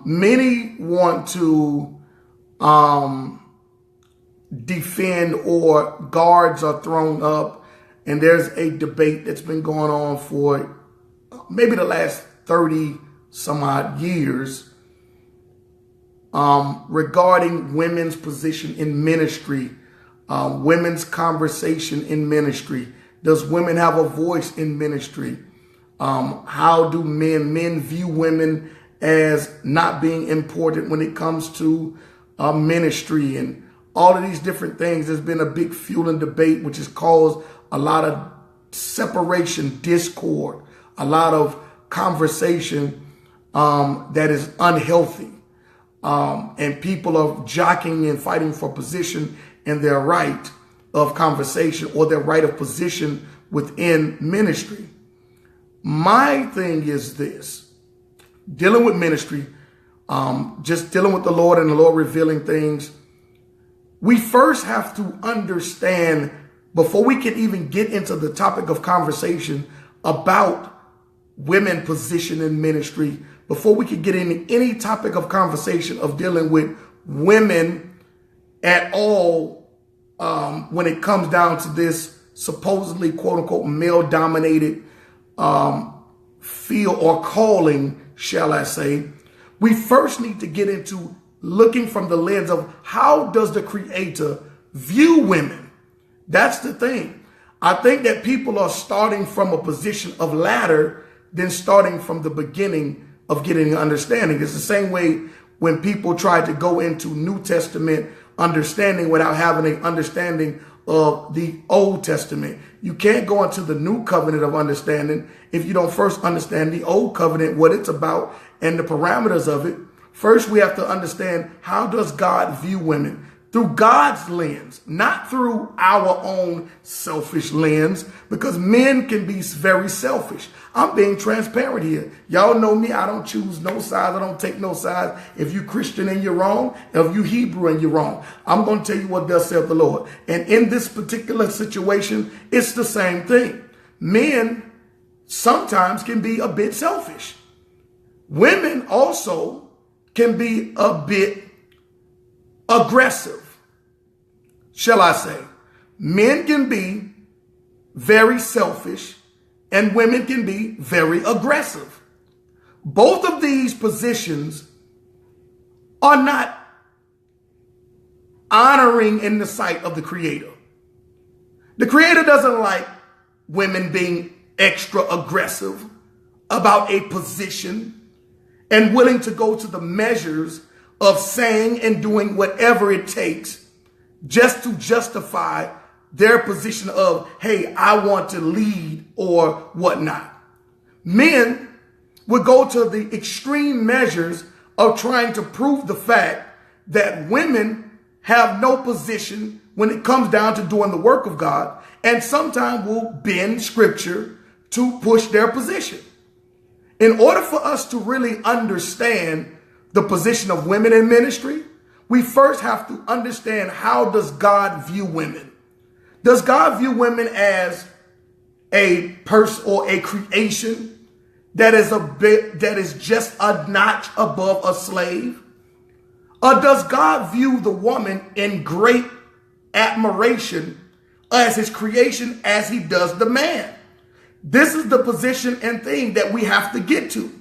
Many want to defend, or guards are thrown up, and there's a debate that's been going on for maybe the last 30 some odd years regarding women's position in ministry, women's conversation in ministry. Does women have a voice in ministry? How do men view women as not being important when it comes to ministry, and all of these different things? There's been a big fueling debate, which has caused a lot of separation, discord, a lot of conversation that is unhealthy. And people are jockeying and fighting for position and their right of conversation, or their right of position within ministry. My thing is this: dealing with ministry, just dealing with the Lord and the Lord revealing things. We first have to understand, before we can even get into the topic of conversation about women position in ministry, before we could get into any topic of conversation of dealing with women at all, when it comes down to this supposedly quote unquote male dominated field or calling, shall I say, we first need to get into looking from the lens of how does the Creator view women? That's the thing. I think that people are starting from a position of ladder than starting from the beginning of getting an understanding. It's the same way when people try to go into New Testament understanding without having an understanding of the Old Testament. You can't go into the New Covenant of understanding if you don't first understand the Old Covenant, what it's about and the parameters of it. First, we have to understand, how does God view women? Through God's lens, not through our own selfish lens, because men can be very selfish. I'm being transparent here. Y'all know me. I don't choose no sides. I don't take no sides. If you Christian and you're wrong, if you Hebrew and you're wrong, I'm going to tell you what thus saith the Lord. And in this particular situation, it's the same thing. Men sometimes can be a bit selfish. Women also can be a bit aggressive, shall I say. Men can be very selfish and women can be very aggressive. Both of these positions are not honoring in the sight of the Creator. The Creator doesn't like women being extra aggressive about a position and willing to go to the measures of saying and doing whatever it takes just to justify their position of, hey, I want to lead or whatnot. Men would go to the extreme measures of trying to prove the fact that women have no position when it comes down to doing the work of God, and sometimes will bend scripture to push their position. In order for us to really understand the position of women in ministry, we first have to understand, how does God view women? Does God view women as a person or a creation that is just a notch above a slave? Or does God view the woman in great admiration as his creation as he does the man? This is the position and thing that we have to get to.